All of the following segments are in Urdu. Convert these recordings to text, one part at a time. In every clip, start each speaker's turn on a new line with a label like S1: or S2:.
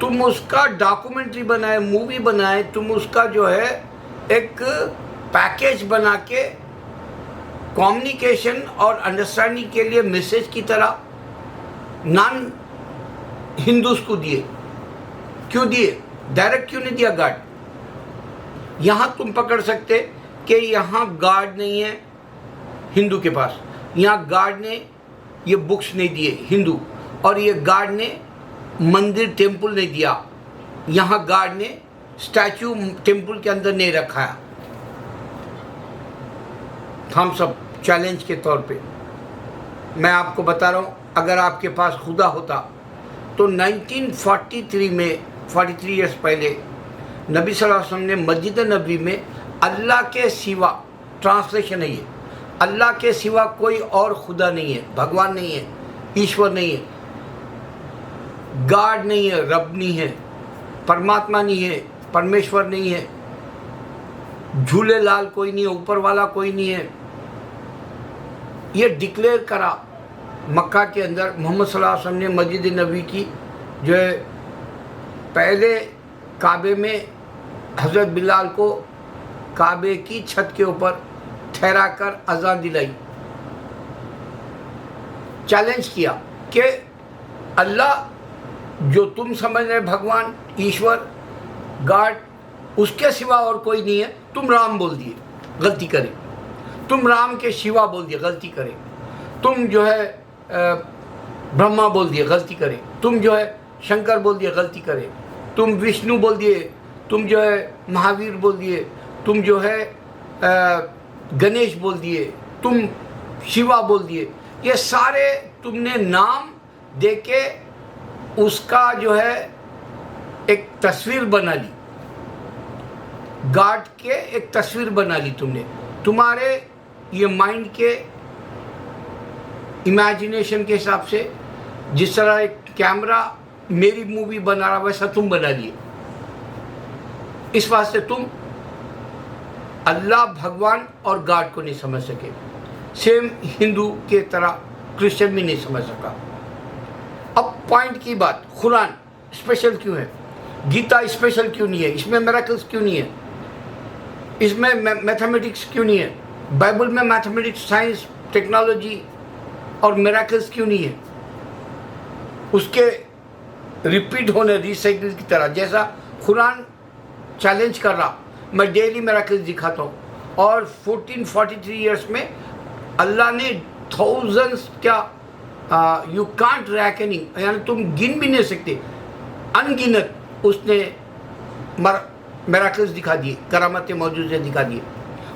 S1: تم اس کا ڈاکومنٹری بنائے, مووی بنائے, تم اس کا جو ہے ایک پیکیج بنا کے کمیونیکیشن اور انڈرسٹینڈنگ کے لیے میسیج کی طرح نان ہندوز کو دیے. کیوں دیے؟ ڈائریکٹ کیوں نہیں دیا گاڈ؟ یہاں تم پکڑ سکتے کہ یہاں گاڈ نہیں ہے ہندو کے پاس, یہاں گاڈ نے یہ بکس نہیں دیے ہندو, اور یہ گاڈ نے مندر ٹیمپل نہیں دیا, یہاں گاڈ نے اسٹیچو ٹیمپل کے اندر نہیں رکھا. ہم سب چیلنج کے طور پہ میں آپ کو بتا رہا ہوں, اگر آپ کے پاس خدا ہوتا تو 1943 میں 43 ایئرس پہلے نبی صلی اللہ علیہ وسلم نے مسجد نبی میں اللہ کے سوا, ٹرانسلیشن ہے یہ, اللہ کے سوا کوئی اور خدا نہیں ہے, بھگوان نہیں ہے, ایشور نہیں ہے, گاڈ نہیں ہے, رب نہیں ہے, پرماتما نہیں ہے, پرمیشور نہیں ہے, جھولے لال کوئی نہیں ہے, اوپر والا کوئی نہیں ہے. یہ ڈکلیئر کرا مکہ کے اندر. محمد صلی اللہ علیہ وسلم نے مسجد نبی کی جو ہے پہلے کعبے میں حضرت بلال کو کعبے کی چھت کے اوپر ٹھہرا کر اذان دلائی, چیلنج کیا کہ اللہ جو تم سمجھ رہے بھگوان, ایشور, گاڈ, اس کے سوا اور کوئی نہیں ہے. تم رام بول دیے, غلطی کرے. تم رام کے شیوا بول دیے, غلطی کرے. تم جو ہے برہما بول دیے, غلطی کرے. تم جو ہے شنکر بول دیے, غلطی کرے. تم وشنو بول دیے, تم جو ہے مہاویر بول دیے, تم جو ہے گنیش بول دیے, تم شیوا بول دیے. یہ سارے تم نے نام دے کے اس کا جو ہے ایک تصویر بنا لی, گاڈ کے ایک تصویر بنا لی تم نے. تمہارے یہ مائنڈ کے امیجنیشن کے حساب سے جس طرح ایک کیمرہ میری مووی بنا رہا ویسا تم بنا لیے. اس واسطے تم اللہ, بھگوان اور گاڈ کو نہیں سمجھ سکے. سیم ہندو کے طرح کرسچن بھی نہیں سمجھ سکا. اب پوائنٹ کی بات, قرآن اسپیشل کیوں ہے, گیتا اسپیشل کیوں نہیں ہے, اس میں میراکلز کیوں نہیں ہے, اس میں میتھمیٹکس کیوں نہیں ہے, بائبل میں میتھمیٹکس, سائنس, ٹیکنالوجی اور میراکلز کیوں نہیں ہے. اس کے ریپیٹ ہونے, ریسائکل کی طرح, جیسا قرآن چیلنج کر رہا, میں ڈیلی میراکلز دکھاتا ہوں. اور 1443 ایئرس میں اللہ نے تھاؤزنڈس کیا یو کانٹ ریکننگ, یعنی تم گن بھی نہیں سکتے, انگنت اس نے میراکلز دکھا دیے, کرامتیں معجزے دکھا دیے.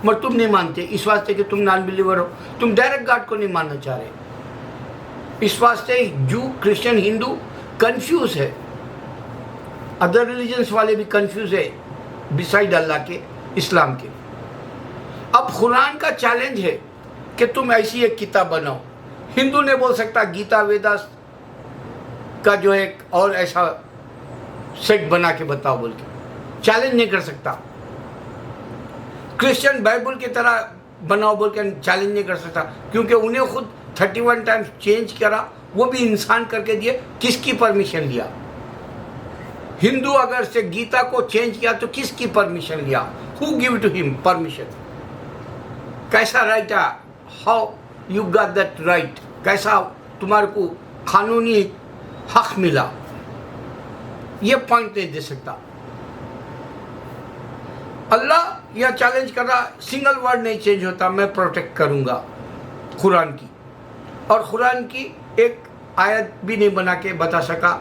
S1: مگر تم نہیں مانتے, اس واسطے کہ تم نان بلیور ہو, تم ڈائریکٹ گاڈ کو نہیں ماننا چاہ رہے. اس واسطے جو کرسچن, ہندو کنفیوز ہے, ادر ریلیجنس والے بھی کنفیوز ہے بسائڈ اللہ کے, اسلام کے. اب قرآن کا چیلنج ہے کہ تم ایسی ایک کتاب بناؤ. ہندو نے بول سکتا گیتا ویدا کا جو ایک اور ایسا سیٹ بنا کے بتاؤ بول کے, چیلنج نہیں کر سکتا. کرسچن بائبل کی طرح بناؤ بول کے چیلنج نہیں کر سکتا, کیونکہ انہیں خود 31 ٹائمز چینج کرا, وہ بھی انسان کر کے دیے. کس کی پرمیشن لیا؟ ہندو اگر سے گیتا کو چینج کیا تو کس کی پرمیشن لیا؟ ہو گیو ٹو ہم پرمیشن؟ کیسا رائٹ ہے؟ How you got that right? کیسا تمہارے کو قانونی حق ملا؟ یہ پوائنٹ نہیں دے سکتا. اللہ یہ چیلنج کر رہا, سنگل ورڈ نہیں چینج ہوتا, میں پروٹیکٹ کروں گا قرآن کی. اور قرآن کی ایک آیت بھی نہیں بنا کے بتا سکا,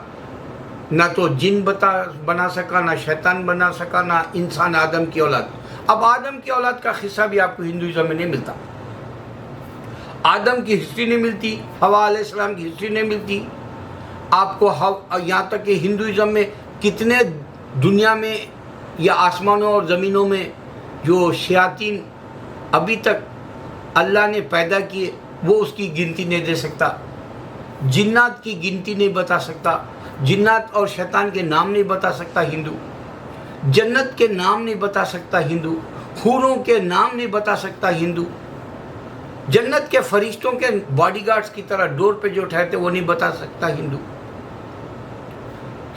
S1: نہ تو جن بنا سکا, نہ شیطان بنا سکا, نہ انسان آدم کی اولاد. اب آدم کی اولاد کا قصہ بھی آپ کو ہندوازم میں نہیں ملتا. آدم کی ہسٹری نہیں ملتی, حوا علیہ السلام کی ہسٹری نہیں ملتی آپ کو. یہاں تک کہ ہندوازم میں کتنے دنیا میں یا آسمانوں اور زمینوں میں جو شیاطین ابھی تک اللہ نے پیدا کیے, وہ اس کی گنتی نہیں دے سکتا. جنات کی گنتی نہیں بتا سکتا, جنات اور شیطان کے نام نہیں بتا سکتا ہندو, جنت کے نام نہیں بتا سکتا ہندو, حوروں کے نام نہیں بتا سکتا ہندو, جنت کے فرشتوں کے باڈی گارڈز کی طرح ڈور پہ جو ٹھہرتے وہ نہیں بتا سکتا ہندو.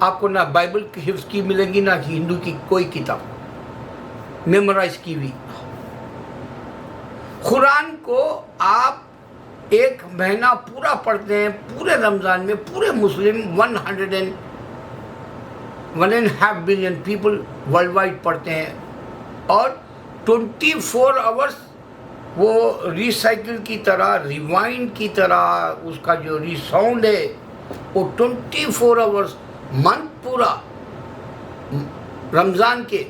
S1: آپ کو نہ بائبل کی حفظ کی ملے گی نہ ہندو کی کوئی کتاب میمورائز کی ہوئی. قرآن کو آپ ایک مہینہ پورا پڑھتے ہیں پورے رمضان میں. پورے مسلم 1.5 بلین پیپل ورلڈ وائڈ پڑھتے ہیں اور 24 آورس وہ ریسائکل کی طرح ریوائنڈ کی طرح اس کا جو ریساؤنڈ ہے وہ 24 آورس منتھ پورا رمضان کے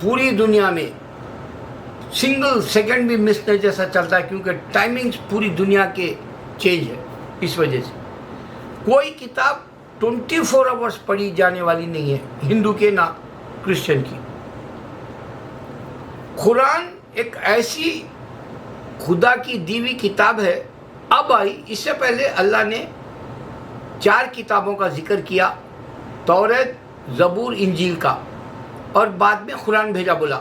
S1: پوری دنیا میں سنگل سیکنڈ بھی مس نہیں جیسا چلتا ہے کیونکہ ٹائمنگز پوری دنیا کے چینج ہے. اس وجہ سے کوئی کتاب 24 آورس پڑھی جانے والی نہیں ہے ہندو کے نہ کرسچن کی. قرآن ایک ایسی خدا کی دی ہوئی کتاب ہے. اب آئی اس سے پہلے اللہ نے 4 کتابوں کا ذکر کیا، توریت، زبور، انجیل کا، اور بعد میں قرآن بھیجا بولا.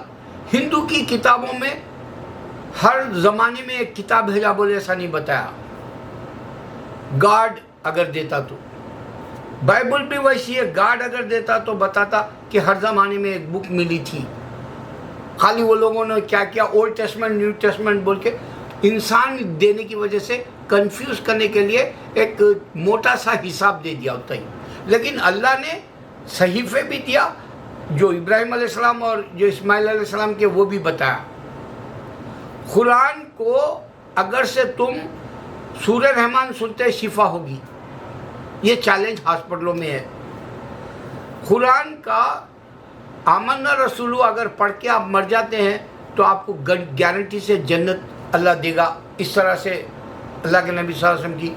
S1: ہندو کی کتابوں میں ہر زمانے میں ایک کتاب بھیجا بولے ایسا نہیں بتایا. گاڈ اگر دیتا تو بائبل بھی ویسی ہے. گاڈ اگر دیتا تو بتاتا کہ ہر زمانے میں ایک بک ملی تھی. خالی وہ لوگوں نے کیا کیا اولڈ ٹیسٹمنٹ نیو ٹیسٹمنٹ بول کے انسان دینے کی وجہ سے کنفیوز کرنے کے لیے ایک موٹا سا حساب دے دیا ہوتا ہی. لیکن اللہ نے صحیفے بھی دیا جو ابراہیم علیہ السلام اور جو اسماعیل علیہ السلام کے وہ بھی بتایا. قرآن کو اگر سے تم سورہ رحمان سنتے شفا ہوگی. یہ چیلنج ہاسپٹلوں میں ہے. قرآن کا آمنا رسولو اگر پڑھ کے آپ مر جاتے ہیں تو آپ کو گارنٹی سے جنت اللہ دے گا. اس طرح سے اللہ کے نبی صلی اللہ علیہ وسلم کی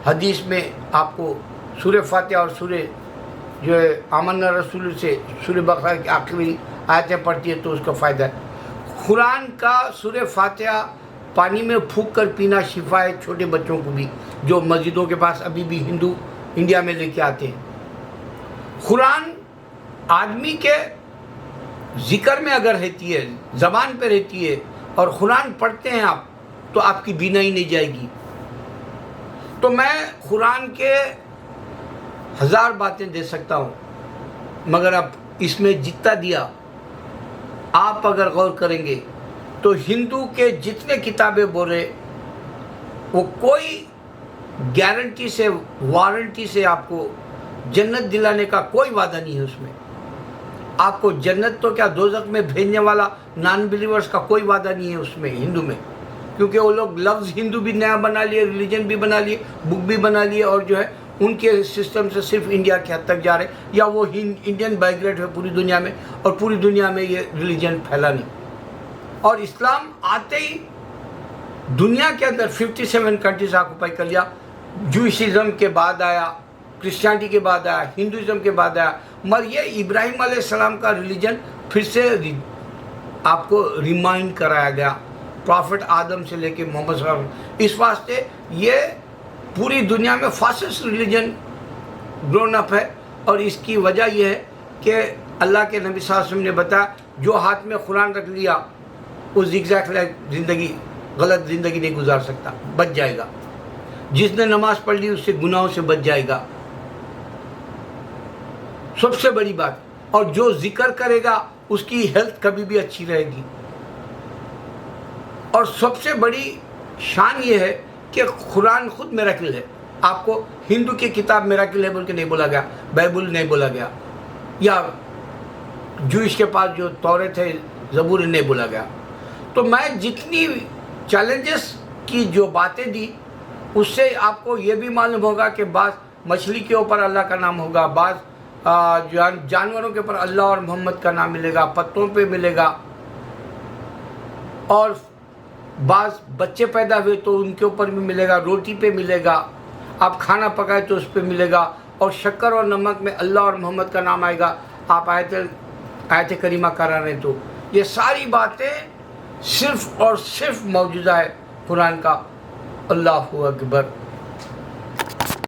S1: حدیث میں آپ کو سورہ فاتحہ اور سورہ جو ہے آمنا رسول سے سورہ بقرہ کی آخری آیتیں پڑھتی ہے تو اس کا فائدہ ہے. قرآن کا سورہ فاتحہ پانی میں پھونک کر پینا شفا ہے چھوٹے بچوں کو بھی جو مسجدوں کے پاس ابھی بھی ہندو انڈیا میں لے کے آتے ہیں. قرآن آدمی کے ذکر میں اگر رہتی ہے زبان پہ رہتی ہے اور قرآن پڑھتے ہیں آپ تو آپ کی بینائی نہیں جائے گی. تو میں قرآن کے 1000 باتیں دے سکتا ہوں مگر اب اس میں جتنا دیا آپ اگر غور کریں گے تو ہندو کے جتنے کتابیں بولے وہ کوئی گارنٹی سے وارنٹی سے آپ کو جنت دلانے کا کوئی وعدہ نہیں ہے. اس میں آپ کو جنت تو کیا دوزخ میں بھیجنے والا نان بلیورز کا کوئی وعدہ نہیں ہے اس میں ہندو میں. کیونکہ وہ لوگ لفظ ہندو بھی نیا بنا لیے، ریلیجن بھی بنا لیے، بک بھی بنا لیے اور جو ہے ان کے سسٹم سے صرف انڈیا کے حد تک جا رہے یا وہ انڈین مائگریٹ ہے پوری دنیا میں اور پوری دنیا میں یہ ریلیجن پھیلا نہیں. اور اسلام آتے ہی دنیا کے اندر 57 کنٹریز آکوپائی کر لیا. جوئشزم کے بعد آیا، کرسچینٹی کے بعد آیا، ہندوازم کے بعد آیا، مگر یہ ابراہیم علیہ السلام کا ریلیجن پھر سے آپ کو ریمائنڈ کرایا گیا پرافٹ آدم سے لے کے محمد صلی اللہ علیہ وسلم. اس واسطے یہ پوری دنیا میں فاسسٹ ریلیجن گرون اپ ہے. اور اس کی وجہ یہ ہے کہ اللہ کے نبی صلی اللہ علیہ وسلم نے بتایا جو ہاتھ میں قرآن رکھ لیا وہ زگزیگ زندگی غلط زندگی نہیں گزار سکتا، بچ جائے گا. جس نے نماز پڑھ لی اس سے گناہوں سے بچ جائے گا، سب سے بڑی بات. اور جو ذکر کرے گا اس کی ہیلتھ کبھی بھی اچھی رہے گی. اور سب سے بڑی شان یہ ہے کہ قرآن خود میراکل ہے. آپ کو ہندو کی کتاب میراکل ہے بول کے نہیں بولا گیا، بائبل نہیں بولا گیا، یا جوئش کے پاس جو توریت ہے زبور نہیں بولا گیا. تو میں جتنی چیلنجز کی جو باتیں دی اس سے آپ کو یہ بھی معلوم ہوگا کہ بعض مچھلی کے اوپر اللہ کا نام ہوگا، بعض جانوروں کے اوپر اللہ اور محمد کا نام ملے گا، پتوں پہ ملے گا، اور بعض بچے پیدا ہوئے تو ان کے اوپر بھی ملے گا، روٹی پہ ملے گا، آپ کھانا پکائے تو اس پہ ملے گا، اور شکر اور نمک میں اللہ اور محمد کا نام آئے گا. آپ آیت کریمہ کرا رہے تو یہ ساری باتیں صرف اور صرف موجودہ ہے قرآن کا. اللہ اکبر.